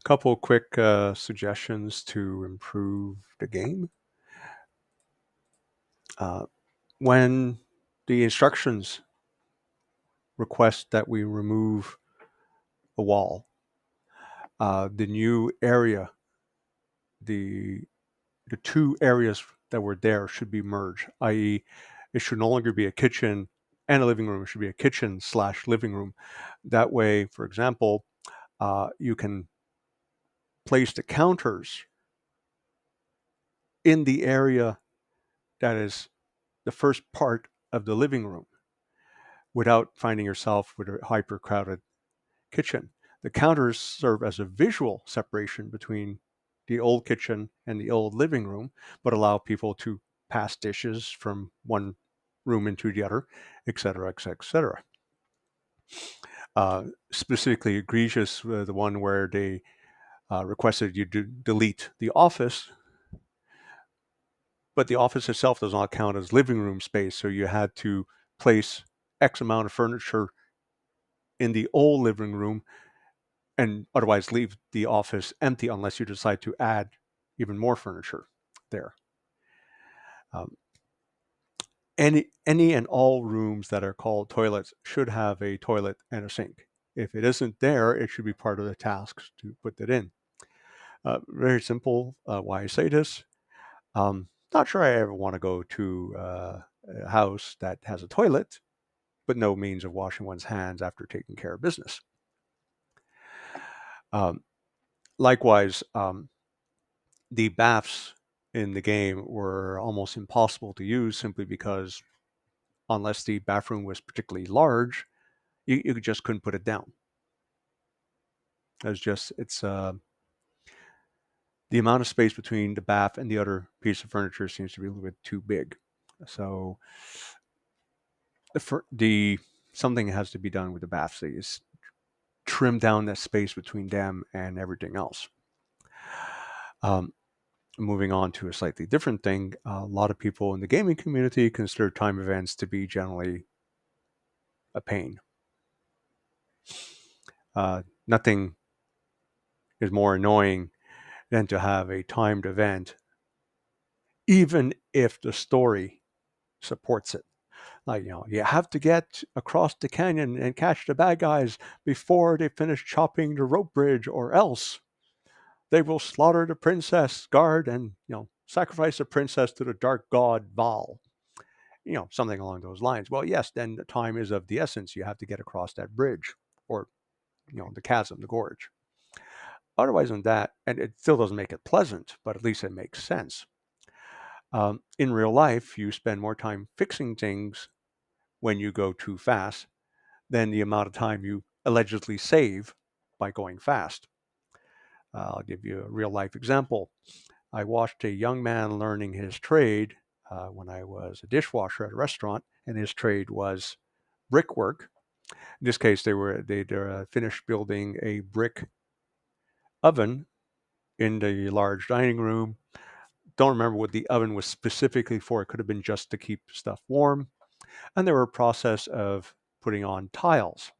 Couple quick suggestions to improve the game. Uh, when the instructions request that we remove a wall, the new area, the the two areas that were there should be merged, i.e., it should no longer be a kitchen and a living room. It should be a kitchen slash living room. That way, for example, you can place the counters in the area that is the first part of the living room without finding yourself with a hyper crowded kitchen. The counters serve as a visual separation between the old kitchen and the old living room, but allow people to pass dishes from one room into the other, etc., etc., etc. Specifically egregious, the one where they requested you delete the office, but the office itself does not count as living room space, so you had to place X amount of furniture in the old living room and otherwise leave the office empty unless you decide to add even more furniture there. Um, any and all rooms that are called toilets should have a toilet and a sink. If it isn't there, it should be part of the tasks to put that in. Very simple. Why I say this? Not sure I ever want to go to a house that has a toilet, but no means of washing one's hands after taking care of business. Um, Likewise, the baths in the game were almost impossible to use simply because unless the bathroom was particularly large, you just couldn't put it down. It's the amount of space between the bath and the other piece of furniture seems to be a little bit too big. So the something has to be done with the baths. They just trim down that space between them and everything else. Um, Moving on to a slightly different thing, a lot of people in the gaming community consider time events to be generally a pain. Nothing is more annoying than to have a timed event, even if the story supports it. Like, you have to get across the canyon and catch the bad guys before they finish chopping the rope bridge, or else they will slaughter the princess guard and, sacrifice the princess to the dark god Val. Something along those lines. Well, yes, then the time is of the essence. You have to get across that bridge or, the chasm, the gorge. Otherwise than that, and it still doesn't make it pleasant, but at least it makes sense. In real life, you spend more time fixing things when you go too fast than the amount of time you allegedly save by going fast. I'll give you a real life example. I watched a young man learning his trade when I was a dishwasher at a restaurant, and his trade was brickwork. In this case, they finished building a brick oven in the large dining room. Don't remember what the oven was specifically for. It could have been just to keep stuff warm. And they were a process of putting on tiles.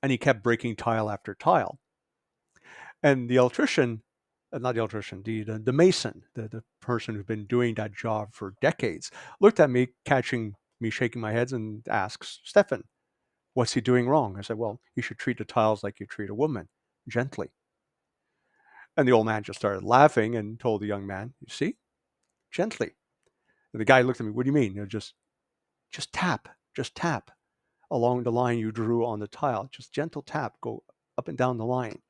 And he kept breaking tile after tile. And the electrician, not the electrician, the mason, the person who's been doing that job for decades, looked at me, catching me shaking my head, and asks, Stefan, what's he doing wrong? I said, well, you should treat the tiles like you treat a woman, gently. And the old man just started laughing and told the young man, you see, gently. And the guy looked at me, what do you mean? Just tap along the line you drew on the tile. Just gentle tap, go up and down the line.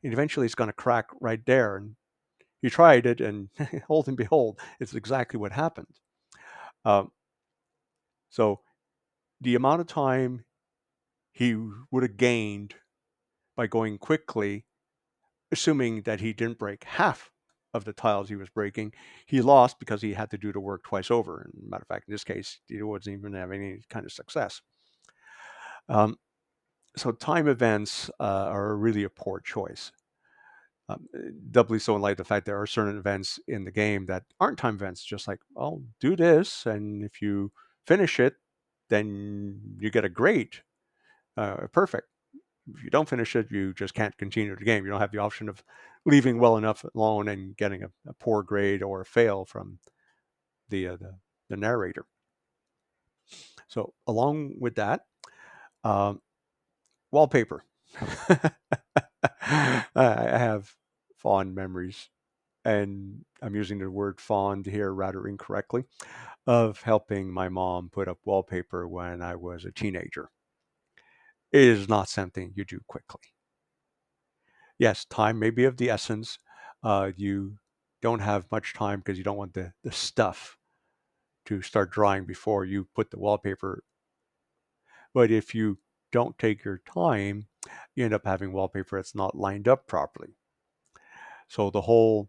And eventually it's going to crack right there. And he tried it, and hold and behold, it's exactly what happened. Um, so the amount of time he would have gained by going quickly, assuming that he didn't break half of the tiles he was breaking, he lost because he had to do the work twice over. And matter of fact, in this case, he wasn't even having any kind of success. Um, so time events are really a poor choice. Um, Doubly so in light of the fact there are certain events in the game that aren't time events, just like, well, do this, and if you finish it, then you get a great, perfect. If you don't finish it, you just can't continue the game. You don't have the option of leaving well enough alone and getting a poor grade or a fail from the narrator. So along with that, um, wallpaper. I have fond memories, and I'm using the word fond here rather incorrectly, of helping my mom put up wallpaper when I was a teenager. It is not something you do quickly. Yes, time may be of the essence. You don't have much time because you don't want the stuff to start drying before you put the wallpaper. But if you don't take your time, you end up having wallpaper that's not lined up properly. So the whole,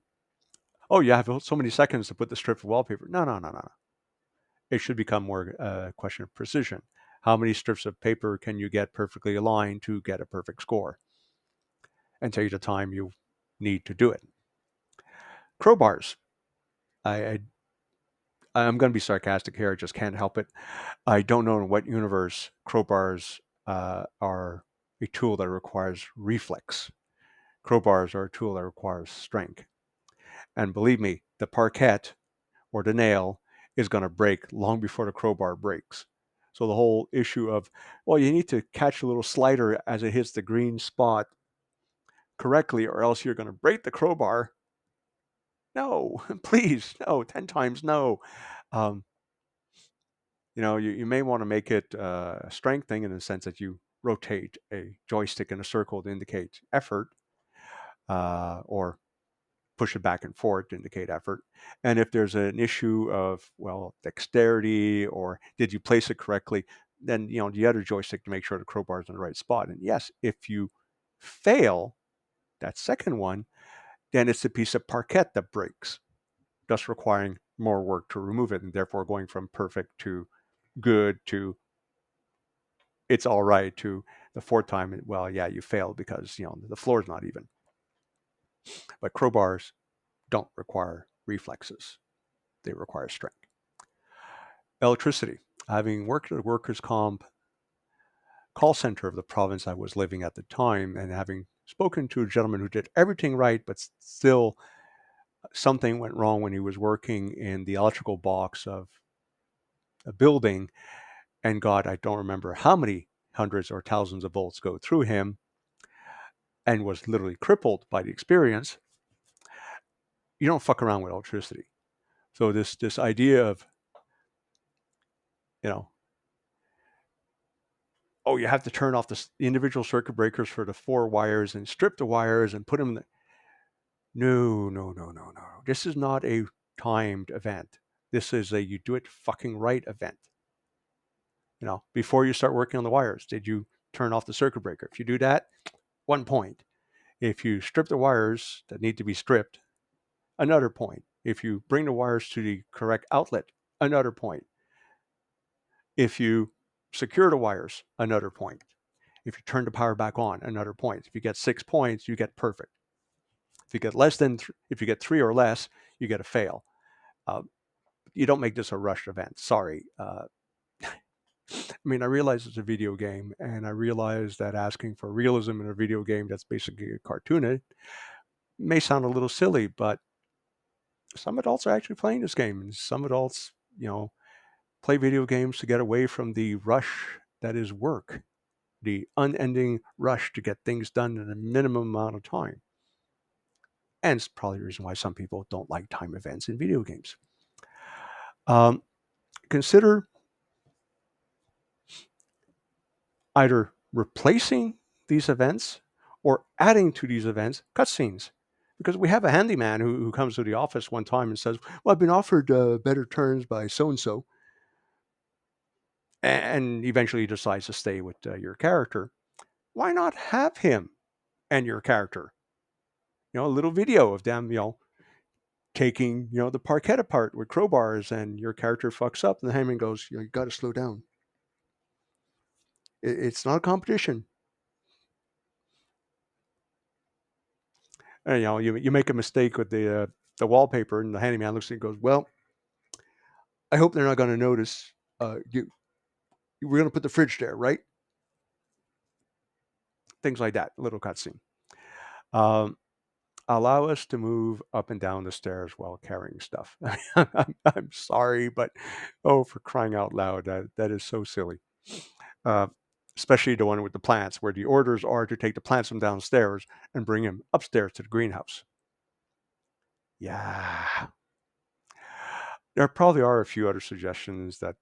oh, you have so many seconds to put the strip of wallpaper. No, no, no, no. It should become more a question of precision. How many strips of paper can you get perfectly aligned to get a perfect score? And take the time you need to do it. Crowbars. I, I'm going to be sarcastic here. I just can't help it. I don't know in what universe crowbars are a tool that requires reflex. Crowbars are a tool that requires strength. And believe me, the parquet or the nail is going to break long before the crowbar breaks. So the whole issue of, well, you need to catch a little slider as it hits the green spot correctly, or else you're going to break the crowbar. No, please, no, 10 times no. Um, you may want to make it a strength thing in the sense that you rotate a joystick in a circle to indicate effort, or push it back and forth to indicate effort. And if there's an issue of, well, dexterity or did you place it correctly, then, the other joystick to make sure the crowbar is in the right spot. And yes, if you fail that second one, then it's a piece of parquet that breaks, thus requiring more work to remove it and therefore going from perfect to good to it's all right to the fourth time, well, yeah, you failed because, the floor's not even. But crowbars don't require reflexes. They require strength. Electricity. Having worked at a workers' comp call center of the province I was living at the time, and having spoken to a gentleman who did everything right, but still something went wrong when he was working in the electrical box of a building, and God, I don't remember how many hundreds or thousands of volts go through him, and was literally crippled by the experience. You don't fuck around with electricity. So this idea of, you know, oh, you have to turn off the individual circuit breakers for the 4 wires and strip the wires and put them in the... No, no, no, no, no. This is not a timed event. This is a you do it fucking right event. Before you start working on the wires, did you turn off the circuit breaker? If you do that, 1 point. If you strip the wires that need to be stripped, another point. If you bring the wires to the correct outlet, another point. If you secure the wires, another point. If you turn the power back on, another point. If you get 6 points, you get perfect. If you get if you get 3 or less, you get a fail. Uh, you don't make this a rushed event. Sorry. I realize it's a video game, and I realize that asking for realism in a video game that's basically a cartoon may sound a little silly, but some adults are actually playing this game, and some adults, play video games to get away from the rush that is work, the unending rush to get things done in a minimum amount of time. And it's probably the reason why some people don't like time events in video games. Um, Consider either replacing these events or adding to these events cutscenes. Because we have a handyman who comes to the office one time and says, well, I've been offered better terms by so-and-so. And eventually decides to stay with your character. Why not have him and your character? A little video of them, taking, the parquet apart with crowbars, and your character fucks up and the handyman goes, you got to slow down. It's not a competition. And, you make a mistake with the wallpaper, and the handyman looks at it and goes, well, I hope they're not going to notice you. We're going to put the fridge there, right? Things like that, a little cutscene. Um, Allow us to move up and down the stairs while carrying stuff. I'm sorry, but oh, for crying out loud, that is so silly. Uh, Especially the one with the plants, where the orders are to take the plants from downstairs and bring them upstairs to the greenhouse. Yeah. There probably are a few other suggestions that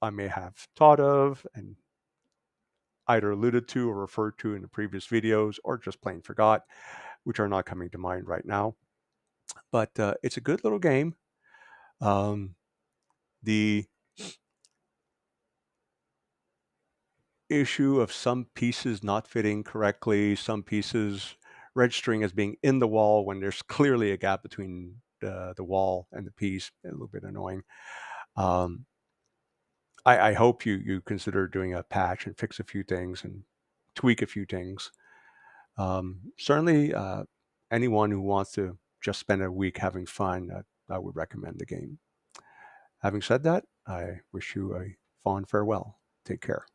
I may have thought of and either alluded to or referred to in the previous videos or just plain forgot, which are not coming to mind right now. But it's a good little game. Um, the issue of some pieces not fitting correctly, some pieces registering as being in the wall when there's clearly a gap between the wall and the piece, a little bit annoying. Um, I hope you consider doing a patch and fix a few things and tweak a few things. Certainly, anyone who wants to just spend a week having fun, I would recommend the game. Having said that, I wish you a fond farewell. Take care.